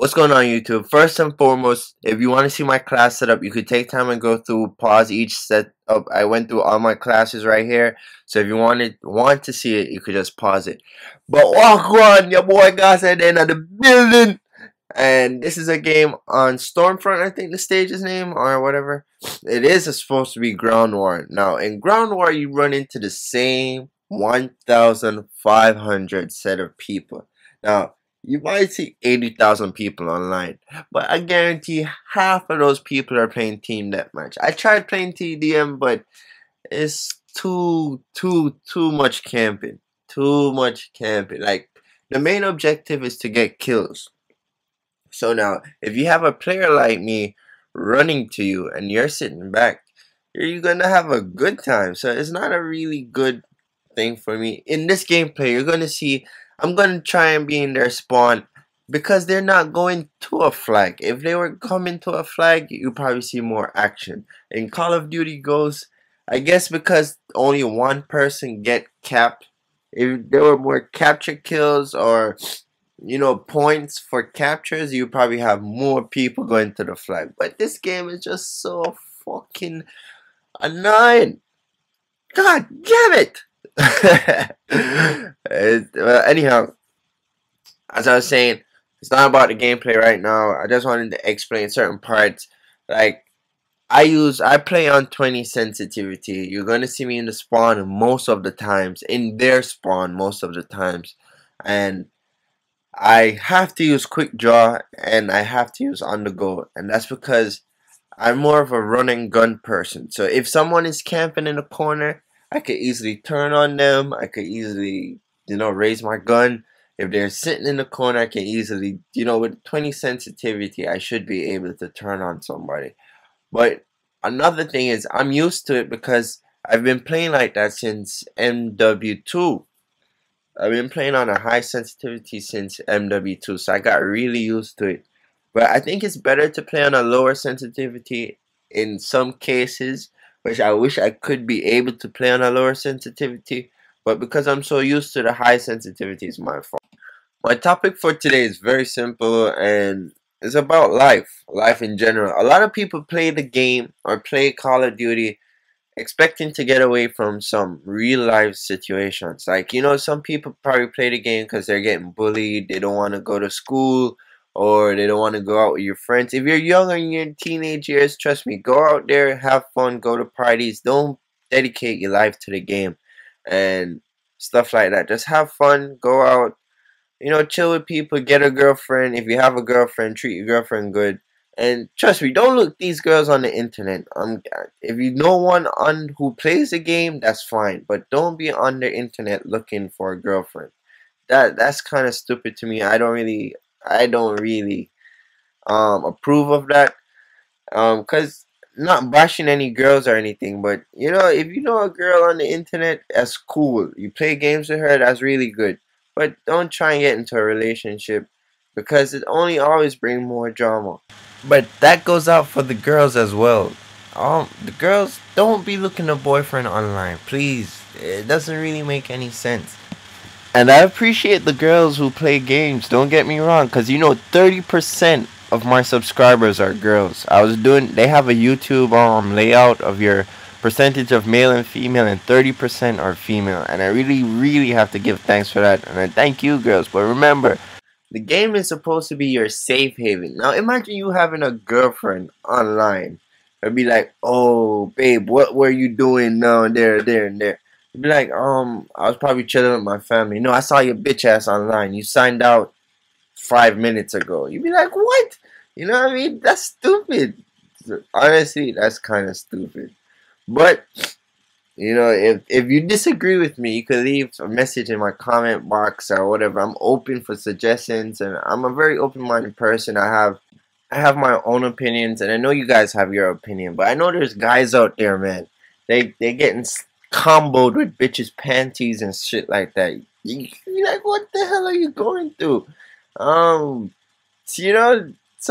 What's going on, YouTube? First and foremost, if you want to see my class setup, you could take time and go through, pause each setup. I went through all my classes right here, so if you want to see it, you could just pause it. But walk on, your boy Gus at the end of the building, and this is a game on Stormfront. I think the stage's name or whatever. It is supposed to be Ground War. Now, in Ground War, you run into the same 1,500 set of people. Now, you might see 80,000 people online, but I guarantee half of those people are playing Team Deathmatch. I tried playing TDM, but it's too much camping. Too much camping. Like, the main objective is to get kills. So now, if you have a player like me running to you and you're sitting back, you're gonna have a good time. So it's not a really good thing for me. In this gameplay, you're gonna see I'm gonna try and be in their spawn because they're not going to a flag. If they were coming to a flag, you probably see more action. In Call of Duty Ghosts, I guess because only one person get capped. If there were more capture kills or points for captures, you probably have more people going to the flag. But this game is just so fucking annoying. God damn it! Well, anyhow, as I was saying, it's not about the gameplay right now. I just wanted to explain certain parts. Like, I play on 20 sensitivity. You're gonna see me in the spawn most of the times, in their spawn most of the times, and I have to use quick draw and I have to use on the go, and that's because I'm more of a run and gun person. So if someone is camping in a corner, I could easily turn on them. I could easily, raise my gun. If they're sitting in the corner, I can easily, with 20 sensitivity, I should be able to turn on somebody. But another thing is, I'm used to it because I've been playing like that since MW2. I've been playing on a high sensitivity since MW2, so I got really used to it. But I think it's better to play on a lower sensitivity in some cases, which I wish I could be able to play on a lower sensitivity, but because I'm so used to the high sensitivity, it's my fault. My topic for today is very simple and it's about life in general. A lot of people play the game or play Call of Duty expecting to get away from some real life situations. Like, some people probably play the game because they're getting bullied, they don't want to go to school, or they don't want to go out with your friends. If you're young or in your teenage years, trust me, go out there, have fun, go to parties. Don't dedicate your life to the game and stuff like that. Just have fun, go out, chill with people, get a girlfriend. If you have a girlfriend, treat your girlfriend good. And trust me, don't look these girls on the internet. If you know one on who plays the game, that's fine. But don't be on the internet looking for a girlfriend. That's kind of stupid to me. I don't really approve of that. Cause not bashing any girls or anything, but if you know a girl on the internet, that's cool. You play games with her, that's really good. But don't try and get into a relationship because it only always brings more drama. But that goes out for the girls as well. The girls, don't be looking a boyfriend online, please. It doesn't really make any sense. And I appreciate the girls who play games, don't get me wrong, because 30% of my subscribers are girls. They have a YouTube layout of your percentage of male and female, and 30% are female. And I really have to give thanks for that. And I thank you, girls. But remember, the game is supposed to be your safe haven. Now imagine you having a girlfriend online. It'd be like, oh, babe, what were you doing now and there, and there? You'd be like, I was probably chilling with my family. No, I saw your bitch ass online. You signed out 5 minutes ago. You'd be like, what? You know what I mean? That's stupid. Honestly, that's kind of stupid. But, if you disagree with me, you could leave a message in my comment box or whatever. I'm open for suggestions, and I'm a very open-minded person. I have my own opinions, and I know you guys have your opinion, but I know there's guys out there, man. They getting comboed with bitches' panties and shit like that. You're like, what the hell are you going through? Some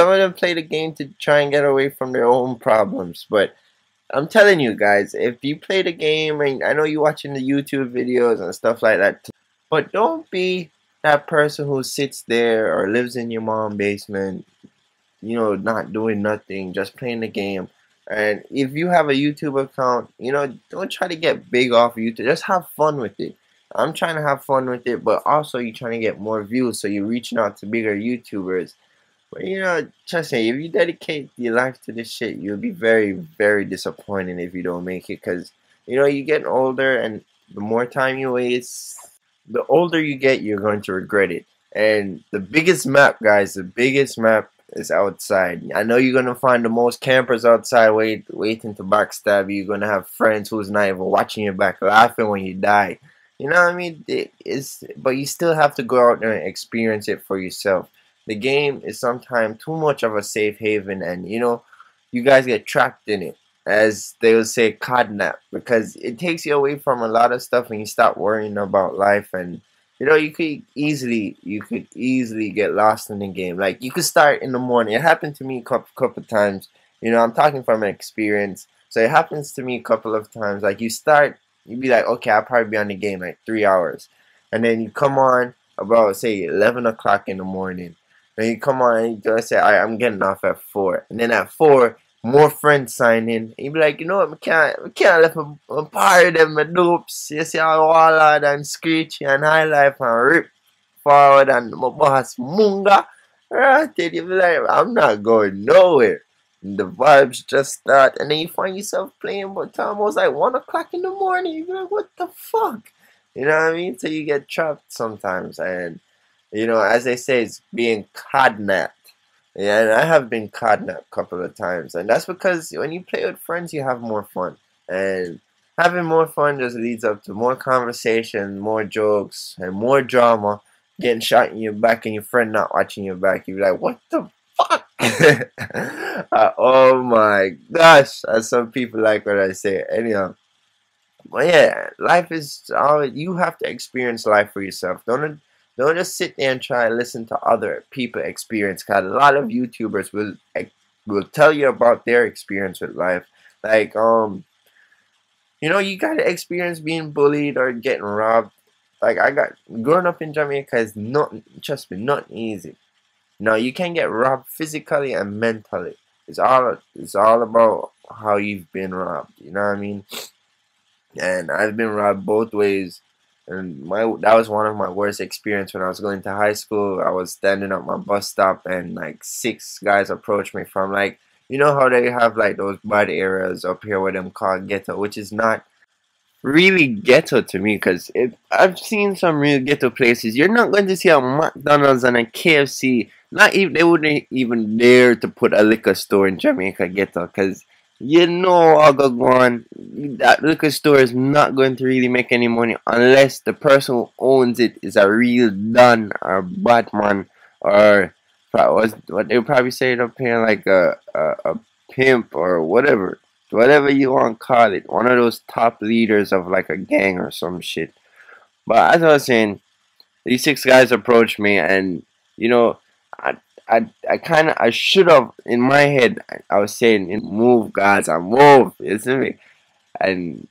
of them play the game to try and get away from their own problems, but I'm telling you guys, if you play the game, and I know you're watching the YouTube videos and stuff like that, but don't be that person who sits there or lives in your mom's basement, not doing nothing, just playing the game. And if you have a YouTube account, don't try to get big off YouTube. Just have fun with it. I'm trying to have fun with it, but also you're trying to get more views, so you're reaching out to bigger YouTubers. But trust me, if you dedicate your life to this shit, you'll be very, very disappointed if you don't make it. Cause you're getting older, and the more time you waste, the older you get, you're going to regret it. And the biggest map, guys, the biggest map is outside. I know you're gonna find the most campers outside, waiting to backstab you. You're gonna have friends who's not even watching your back, laughing when you die. You know what I mean? But you still have to go out there and experience it for yourself. The game is sometimes too much of a safe haven, and you guys get trapped in it, as they would say, CodNapped, because it takes you away from a lot of stuff, and you stop worrying about life. And you could easily get lost in the game. Like, you could start in the morning. It happened to me a couple times. I'm talking from experience, so it happens to me a couple of times. Like, you'd be like, okay, I'll probably be on the game like 3 hours, and then you come on about, say, 11 o'clock in the morning. And you come on and you say, all right, I'm getting off at 4. And then at 4, more friends sign in. And you be like, you know what, we can't let a part of them, my dupes. You see how Wallard and Screechy and High Life and Rip forward and my boss Munga. Right? You be like, I'm not going nowhere. And the vibes just start. And then you find yourself playing but almost like 1 o'clock in the morning. You be like, what the fuck? You know what I mean? So you get trapped sometimes. And as they say, it's being CodNapped. Yeah, and I have been CodNapped a couple of times. And that's because when you play with friends, you have more fun. And having more fun just leads up to more conversation, more jokes, and more drama. Getting shot in your back and your friend not watching your back. You're like, what the fuck? Oh my gosh. As some people like what I say. Anyhow. Well, yeah, life is all you have to experience life for yourself. Don't just sit there and try to listen to other people experience. Cause a lot of YouTubers will tell you about their experience with life. Like you gotta experience being bullied or getting robbed. Like growing up in Jamaica is not, trust me, not easy. No, you can get robbed physically and mentally. It's all about how you've been robbed. You know what I mean? And I've been robbed both ways. And that was one of my worst experience when I was going to high school. I was standing at my bus stop, and like 6 guys approached me from, like, how they have like those bad areas up here where them called ghetto, which is not really ghetto to me, because I've seen some real ghetto places. You're not going to see a McDonald's and a KFC. Not even, they wouldn't even dare to put a liquor store in Jamaica ghetto, because that liquor store is not going to really make any money unless the person who owns it is a real Don or Batman, or what they would probably say it up here, like a pimp or whatever you want to call it, one of those top leaders of like a gang or some shit. But as I was saying, these 6 guys approached me, and I I should have, in my head, I was saying, move, guys, I move, you see me? And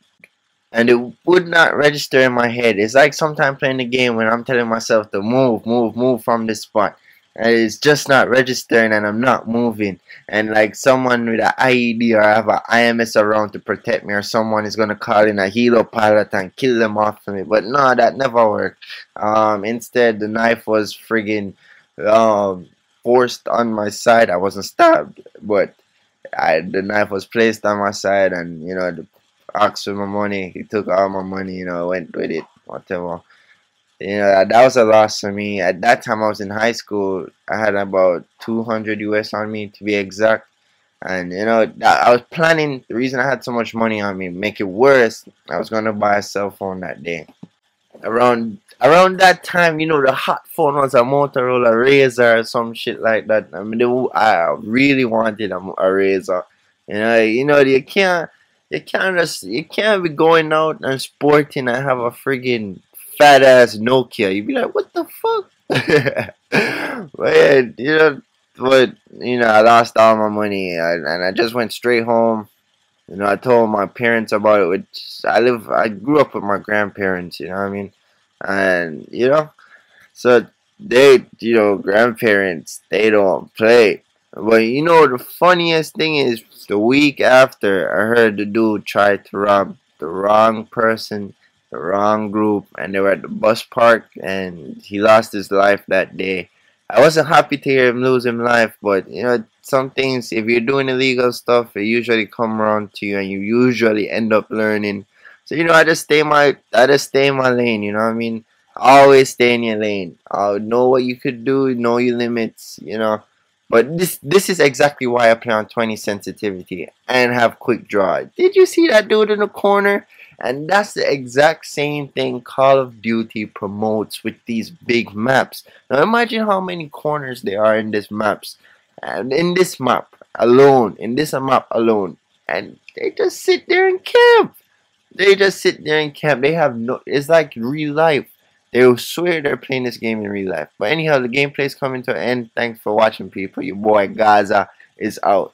it would not register in my head. It's like sometimes playing the game when I'm telling myself to move from this spot, and it's just not registering, and I'm not moving. And like someone with an IED or have an IMS around to protect me, or someone is gonna call in a Helo Pilot and kill them off for me. But no, that never worked. Instead, the knife was friggin' forced on my side. I wasn't stabbed, but the knife was placed on my side, and asked for my money. He took all my money, went with it, whatever. That was a loss for me. At that time, I was in high school. I had about 200 US on me, to be exact. And I was planning. The reason I had so much money on me, make it worse, I was gonna buy a cell phone that day. Around that time, the hot phone was a Motorola Razor or some shit like that. I mean, I really wanted a Razor. You can't be going out and sporting and have a friggin' fat ass Nokia. You'd be like, what the fuck? But yeah, I lost all my money, and I just went straight home. I told my parents about it. I grew up with my grandparents. You know what I mean? And So they, grandparents, they don't play. But the funniest thing is the week after, I heard the dude try to rob the wrong person, the wrong group, and they were at the bus park, and he lost his life that day. I wasn't happy to hear him lose his life, but some things, if you're doing illegal stuff, it usually come around to you, and you usually end up learning. So I just stay in my lane. You know what I mean? Always stay in your lane. Know what you could do, know your limits. But this is exactly why I play on 20 sensitivity and have quick draw. Did you see that dude in the corner? And that's the exact same thing Call of Duty promotes with these big maps. Now imagine how many corners there are in this maps. And in this map alone, and they just sit there and camp. They just sit there and camp. They have no. It's like real life. They will swear they're playing this game in real life. But anyhow, the gameplay is coming to an end. Thanks for watching, people. Your boy Gaza is out.